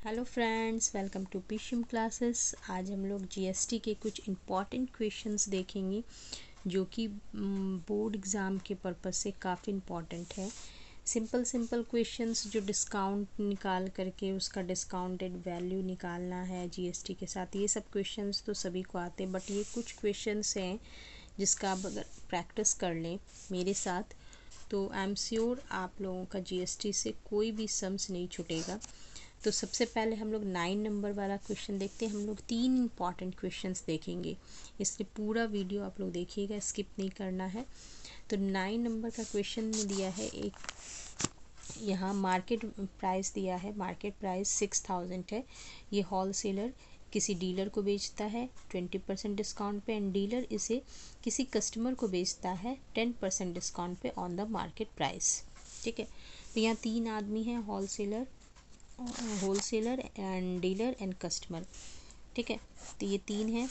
Hello friends, welcome to Pisium classes. आज हम लोग जीएसटी के कुछ इम्पॉर्टेंट क्वेश्चंस देखेंगे जो कि बोर्ड एग्ज़ाम के पर्पस से काफ़ी इम्पॉर्टेंट है। सिंपल क्वेश्चंस जो डिस्काउंट निकाल करके उसका डिस्काउंटेड वैल्यू निकालना है जीएसटी के साथ, ये सब क्वेश्चंस तो सभी को आते हैं, बट ये कुछ क्वेश्चंस हैं जिसका आप अगर प्रैक्टिस कर लें मेरे साथ तो आई एम श्योर आप लोगों का जीएसटी से कोई भी सम्स नहीं छूटेगा। तो सबसे पहले हम लोग 9 नंबर वाला क्वेश्चन देखते हैं। हम लोग 3 इंपॉर्टेंट क्वेश्चंस देखेंगे, इसलिए पूरा वीडियो आप लोग देखिएगा, स्किप नहीं करना है। तो 9 नंबर का क्वेश्चन में दिया है एक, यहाँ मार्केट प्राइस दिया है, मार्केट प्राइस 6000 है। ये होलसेलर किसी डीलर को बेचता है 20% डिस्काउंट पे, एंड डीलर इसे किसी कस्टमर को बेचता है 10% डिस्काउंट पे ऑन द मार्केट प्राइस। ठीक है, तो यहाँ 3 आदमी हैं, wholesaler and dealer and customer. ठीक है, तो ये 3 है।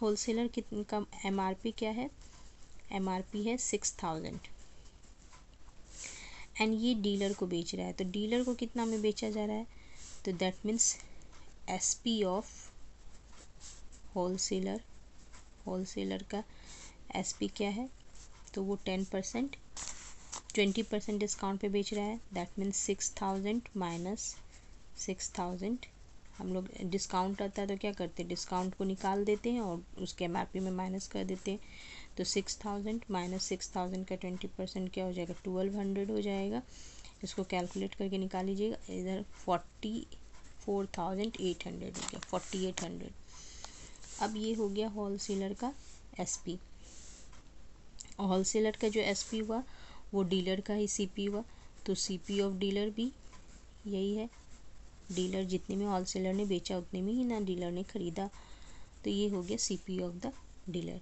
होलसेलर का एमआरपी क्या है? एमआरपी है 6000 एंड ये डीलर को बेच रहा है, तो डीलर को कितना में बेचा जा रहा है? तो that means SP of wholesaler का एसपी क्या है? तो वो 20% डिस्काउंट पे बेच रहा है। That means 6000 minus 6000। हम लोग डिस्काउंट आता है तो क्या करते हैं, डिस्काउंट को निकाल देते हैं और उसके एमआरपी में माइनस कर देते हैं। तो 6000 माइनस 6000 का 20% क्या हो जाएगा? 1200 हो जाएगा। इसको कैलकुलेट करके निकाल लीजिएगा, इधर 44,800 हो गया, 4800। अब ये हो गया होलसेलर का एसपी। होलसेलर का जो एसपी हुआ वो डीलर का ही सीपी हुआ, तो सीपी ऑफ डीलर भी यही है। डीलर जितने में होलसेलर ने बेचा उतने में ही ना डीलर ने ख़रीदा, तो ये हो गया सीपी ऑफ द डीलर।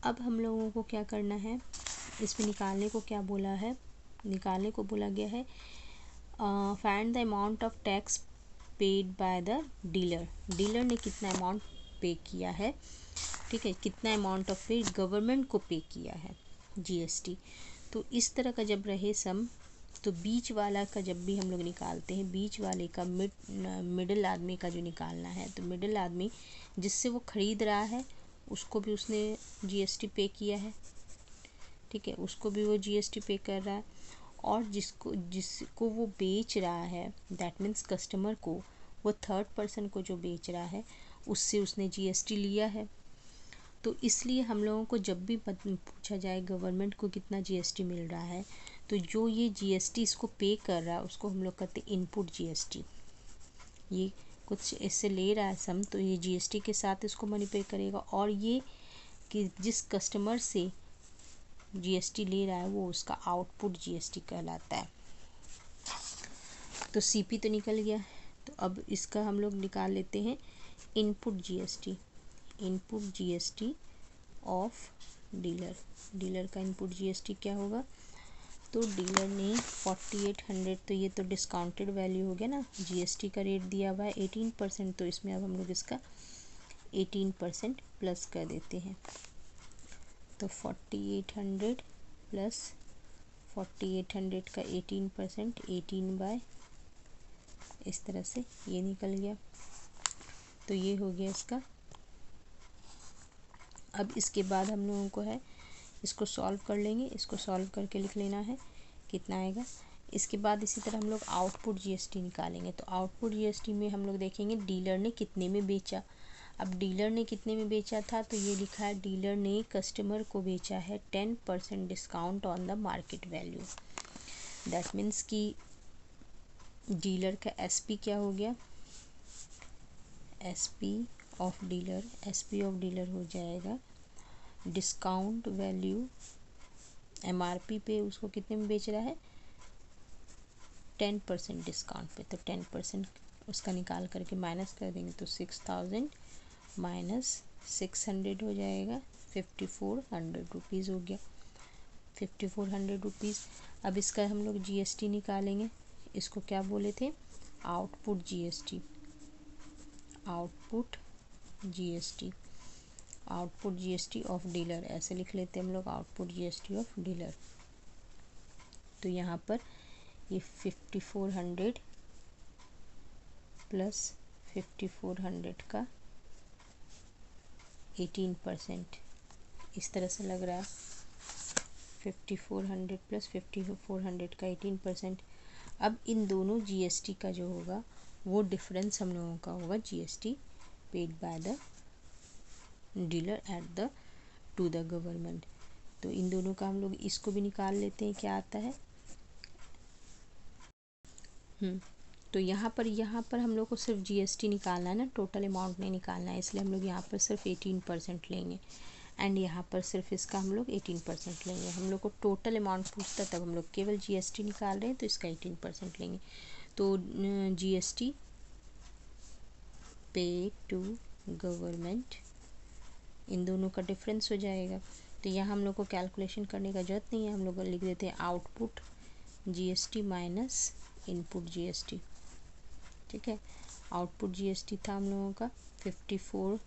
अब हम लोगों को क्या करना है, इसमें निकालने को क्या बोला है? निकालने को बोला गया है find the amount of tax paid by the dealer. Dealer ने कितना अमाउंट पे किया है? ठीक है, कितना अमाउंट ऑफ पे गवर्नमेंट को पे किया है जीएसटी। तो इस तरह का जब रहे सम, तो बीच वाला का जब भी हम लोग निकालते हैं, बीच वाले का मिडिल आदमी का जो निकालना है, तो मिडिल आदमी जिससे वो ख़रीद रहा है उसको भी उसने जीएसटी पे किया है। ठीक है, उसको भी वो जीएसटी पे कर रहा है, और जिसको वो बेच रहा है दैट मीन्स कस्टमर को, वो थर्ड पर्सन को जो बेच रहा है उससे उसने जीएसटी लिया है। तो इसलिए हम लोगों को जब भी पूछा जाए गवर्नमेंट को कितना जीएसटी मिल रहा है, तो जो ये जीएसटी इसको पे कर रहा है उसको हम लोग कहते हैं इनपुट जीएसटी। ये कुछ इससे ले रहा है सम, तो ये जीएसटी के साथ इसको मनी पे करेगा, और ये कि जिस कस्टमर से जीएसटी ले रहा है वो उसका आउटपुट जीएसटी कहलाता है। तो सीपी तो निकल गया, तो अब इसका हम लोग निकाल लेते हैं input GST. Input GST of dealer. Dealer का इनपुट जीएसटी क्या होगा? तो डीलर ने 4800, तो ये तो डिस्काउंटेड वैल्यू हो गया ना, जीएसटी का रेट दिया हुआ है 18%, तो इसमें अब हम लोग इसका 18% प्लस कर देते हैं। तो 4800 प्लस 4800 का 18%, 18 इस तरह से ये निकल गया। तो ये हो गया इसका। अब इसके बाद हम लोगों को है इसको सॉल्व कर लेंगे, इसको सॉल्व करके लिख लेना है कितना आएगा। इसके बाद इसी तरह हम लोग आउटपुट जीएसटी निकालेंगे। तो आउटपुट जीएसटी में हम लोग देखेंगे डीलर ने कितने में बेचा। अब डीलर ने कितने में बेचा था, तो ये लिखा है डीलर ने कस्टमर को बेचा है 10% discount on the market value. That means कि डीलर का एसपी क्या हो गया? एसपी ऑफ डीलर हो जाएगा डिस्काउंट वैल्यू। एमआरपी पे उसको कितने में बेच रहा है? 10% डिस्काउंट पे, तो 10% उसका निकाल करके माइनस कर देंगे, तो 6000 माइनस 600 हो जाएगा, 5400 रुपीज़ हो गया, 5400 रुपीज़। अब इसका हम लोग जीएसटी निकालेंगे। इसको क्या बोले थे? Output GST. Output GST of dealer, ऐसे लिख लेते हैं हम लोग, आउटपुट जीएसटी ऑफ डीलर। तो यहाँ पर ये 5400 प्लस 5400 का 18%, इस तरह से लग रहा है। 5400 प्लस 5400 का 18%। अब इन दोनों जीएसटी का जो होगा वो डिफरेंस हम लोगों का होगा GST paid by the dealer at the two the government. तो इन दोनों का हम लोग इसको भी निकाल लेते हैं, क्या आता है। तो यहाँ पर हम लोग को सिर्फ जीएसटी निकालना है ना, टोटल अमाउंट नहीं निकालना है, इसलिए हम लोग यहाँ पर सिर्फ 18% लेंगे एंड यहाँ पर सिर्फ इसका हम लोग 18% लेंगे। हम लोग को टोटल अमाउंट पूछता तब हम लोग केवल जीएसटी निकाल रहे हैं तो इसका 18% लेंगे। तो जीएसटी पे टू गवर्नमेंट, इन दोनों का डिफरेंस हो जाएगा। तो यहाँ हम लोग को कैलकुलेशन करने का जरूरत नहीं है, हम लोग लिख देते हैं output GST minus input GST. ठीक है, आउटपुट जीएसटी था हम लोगों का 54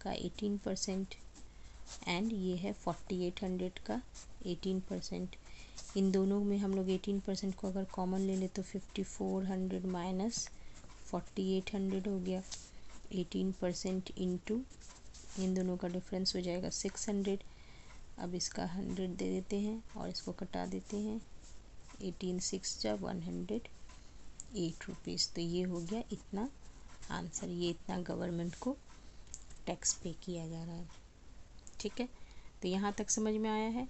का 18% एंड ये है 4800 का 18%। इन दोनों में हम लोग 18% को अगर कॉमन ले ले तो 5400 माइनस 4800 हो गया। 18% इंटू इन दोनों का डिफरेंस हो जाएगा 600। अब इसका 100 दे देते हैं और इसको कटा देते हैं। 18 6 जा 108 रुपीज़। तो ये हो गया इतना आंसर, ये इतना गवर्नमेंट को टैक्स पे किया जा रहा है। ठीक है, तो यहाँ तक समझ में आया है।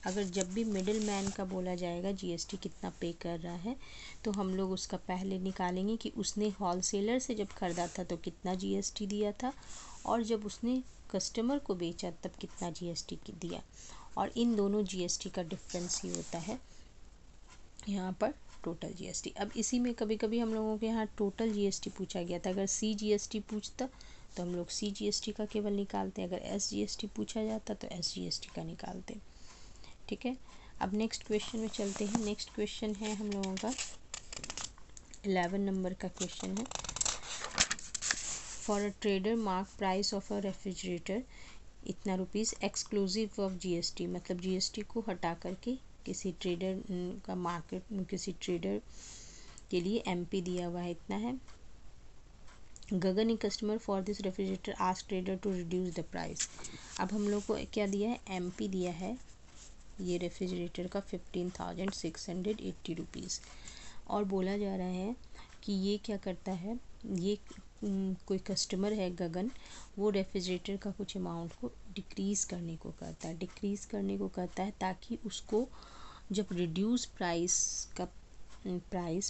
अगर जब भी मिडिल मैन का बोला जाएगा जीएसटी कितना पे कर रहा है तो हम लोग उसका पहले निकालेंगे कि उसने होलसेलर से जब खरीदा था तो कितना जीएसटी दिया था और जब उसने कस्टमर को बेचा तब कितना जीएसटी दिया, और इन दोनों जीएसटी का डिफरेंस ही होता है यहाँ पर टोटल जीएसटी। अब इसी में कभी कभी हम लोगों के यहाँ टोटल जीएसटी पूछा गया था, अगर सी जीएसटी पूछता तो हम लोग सी जीएसटी का केवल निकालते हैं, अगर एस जीएसटी पूछा जाता तो एस जीएसटी का निकालते। ठीक है, अब नेक्स्ट क्वेश्चन में चलते हैं। नेक्स्ट क्वेश्चन है हम लोगों का 11 नंबर का क्वेश्चन है। For a trader mark price of a refrigerator इतना रुपीज़ एक्सक्लूसिव ऑफ जीएसटी, मतलब जीएसटी को हटा करके किसी ट्रेडर का मार्केट किसी ट्रेडर के लिए एमपी दिया हुआ है, इतना है। Gagan a customer for this refrigerator ask trader to reduce the price. अब हम लोग को क्या दिया है, एमपी दिया है ये रेफ्रिजरेटर का 15,680 रुपीज़, और बोला जा रहा है कि ये क्या करता है, ये कोई कस्टमर है गगन, वो रेफ्रिजरेटर का कुछ अमाउंट को डिक्रीज़ करने को कहता है ताकि उसको जब रिड्यूस प्राइस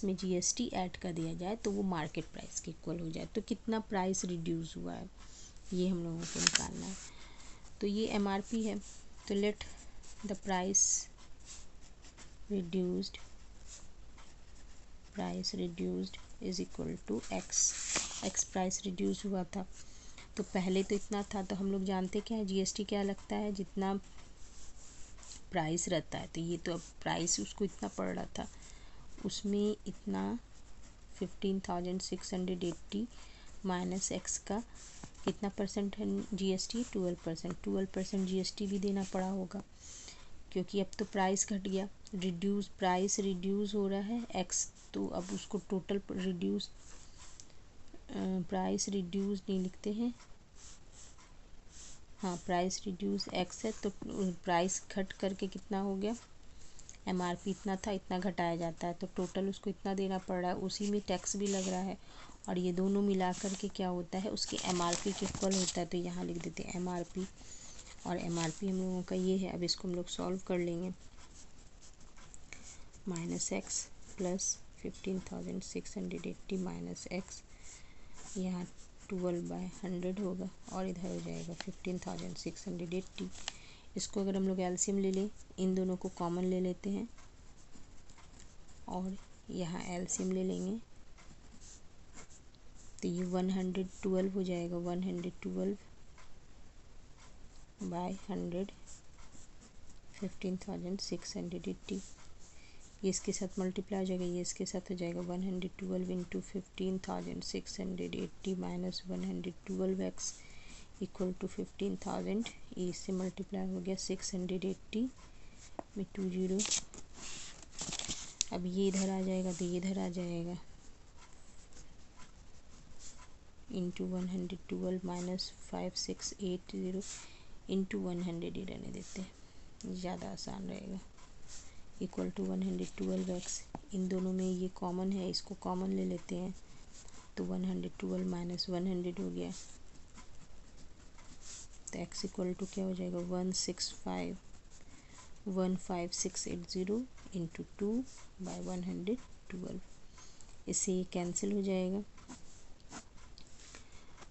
में जीएसटी ऐड कर दिया जाए तो वो मार्केट प्राइस के इक्वल हो जाए। तो कितना प्राइस रिड्यूस हुआ है ये हम लोगों को निकालना है। तो ये एमआरपी है, तो let the price reduced is equal to x price reduce हुआ था। तो पहले तो इतना था, तो हम लोग जानते क्या है जीएसटी क्या लगता है, जितना प्राइस रहता है। तो ये तो अब प्राइस उसको इतना पड़ रहा था, उसमें इतना 15,680 माइनस एक्स का कितना परसेंट है जीएसटी, 12%। 12% जीएसटी भी देना पड़ा होगा क्योंकि अब तो प्राइस घट गया, प्राइस रिड्यूस हो रहा है एक्स, तो अब उसको टोटल प्राइस रिड्यूस नहीं लिखते हैं, हाँ प्राइस रिड्यूस एक्स है, तो प्राइस घट करके कितना हो गया, एमआरपी इतना था, इतना घटाया जाता है तो टोटल उसको इतना देना पड़ रहा है, उसी में टैक्स भी लग रहा है, और ये दोनों मिला करके क्या होता है उसके एमआरपी के इक्वल होता है। तो यहाँ लिख देते हैं एमआरपी, और एमआरपी हम लोगों का ये है। अब इसको हम लोग सॉल्व कर लेंगे। Minus x plus 15,680 minus x, यहाँ 12/100 होगा और इधर हो जाएगा 15,680। इसको अगर हम लोग एलसीएम ले लें, इन दोनों को कॉमन ले लेते हैं और यहाँ एलसीएम ले लेंगे तो ये 112 हो जाएगा। 112/100 15,680, ये इसके साथ मल्टीप्लाई हो जाएगा, ये इसके साथ हो जाएगा 112 into 15,680 minus 112x equal to 15,000, ये इससे मल्टीप्लाई हो गया 680 में 20। अब ये इधर आ जाएगा तो ये इधर आ जाएगा इंटू 112 माइनस 5680 इंटू 100 ही रहने देते हैं, ज़्यादा आसान रहेगा। इक्वल टू 112x, इन दोनों में ये कॉमन है, इसको कॉमन ले लेते हैं तो 112 माइनस 100 हो गया, तो x इक्वल टू क्या हो जाएगा 15680 इंटू 2/112। इससे ये कैंसिल हो जाएगा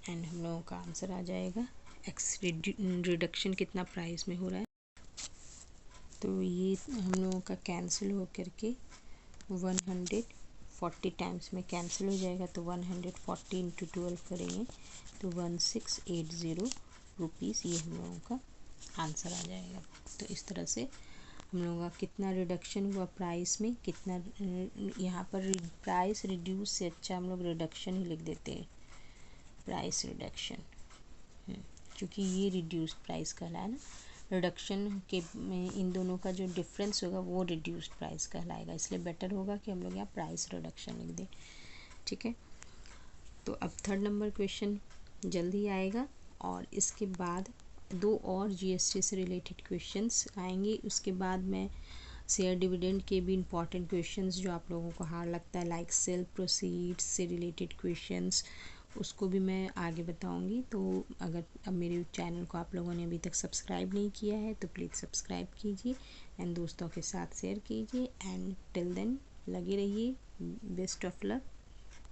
एंड हम लोगों का आंसर आ जाएगा। एक्स रिडक्शन कितना प्राइस में हो रहा है, तो ये हम लोगों का कैंसिल हो करके 140 टाइम्स में कैंसिल हो जाएगा, तो 140 इंटू 12 करेंगे तो 1680 रुपीज़ ये हम लोगों का आंसर आ जाएगा। तो इस तरह से हम लोगों का कितना रिडक्शन हुआ प्राइस में, कितना यहाँ पर प्राइस रिड्यूस से अच्छा हम लोग रिडक्शन ही लिख देते हैं, प्राइस रिडक्शन, क्योंकि ये रिड्यूस प्राइस कहलाया ना, रिडक्शन के में इन दोनों का जो डिफरेंस होगा वो रिड्यूस प्राइस कहलाएगा, इसलिए बेटर होगा कि हम लोग यहाँ प्राइस रिडक्शन लिख दें। ठीक है, तो अब थर्ड नंबर क्वेश्चन जल्दी आएगा और इसके बाद दो और जीएसटी से रिलेटेड क्वेश्चंस आएंगे। उसके बाद मैं शेयर डिविडेंड के भी इम्पॉर्टेंट क्वेश्चंस जो आप लोगों को हार्ड लगता है लाइक सेल प्रोसीड्स से रिलेटेड क्वेश्चंस, उसको भी मैं आगे बताऊंगी। तो अगर अब मेरे चैनल को आप लोगों ने अभी तक सब्सक्राइब नहीं किया है तो प्लीज़ सब्सक्राइब कीजिए एंड दोस्तों के साथ शेयर कीजिए एंड टिल देन लगे रहिए। Best of luck.